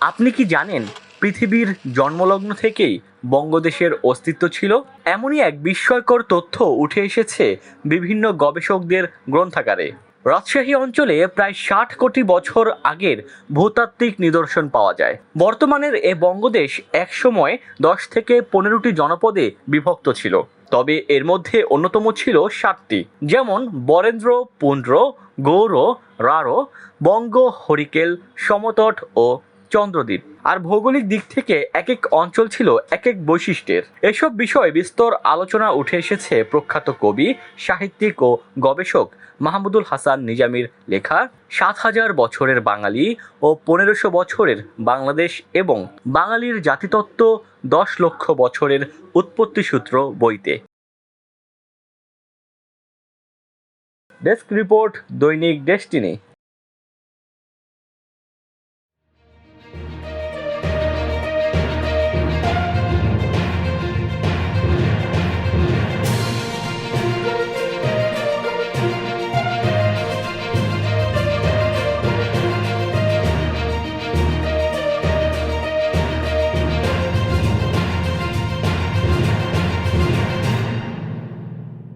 আপনি কি জানেন পৃথিবীর জন্মলগ্ন থেকেই বঙ্গদেশের অস্তিত্ব ছিল? এমনই এক বিস্ময়কর তথ্য উঠে এসেছে বিভিন্ন গবেষকদের গ্রন্থাগারে। রাজশাহী অঞ্চলে প্রায় ৬০ কোটি বছর আগের ভূতাত্ত্বিক নিদর্শন পাওয়া যায়। বর্তমানের এ বঙ্গদেশ একসময় ১০ থেকে ১৫টি জনপদে বিভক্ত ছিল, তবে এর মধ্যে অন্যতম ছিল ৭টি, যেমন বরেন্দ্র, পুন্ড্র, গৌড়, রাঢ়, বঙ্গ, হরিকেল, সমতট ও চন্দ্রদ্বীপ। আর ভৌগোলিক দিক থেকে এক এক অঞ্চল ছিল এক এক বৈশিষ্ট্যের। এসব বিষয়ে বিস্তর আলোচনা উঠে এসেছে প্রখ্যাত কবি, সাহিত্যিক ও গবেষক মাহমুদুল হাসান নিজামীর লেখা ৭,০০০ বছরের বাঙালি ও ১৫০০ বছরের বাংলাদেশ এবং বাঙালির জাতিতত্ত্ব ১০ লক্ষ বছরের উৎপত্তিসূত্র বইতে। ডেস্ক রিপোর্ট, দৈনিক ডেসটিনি।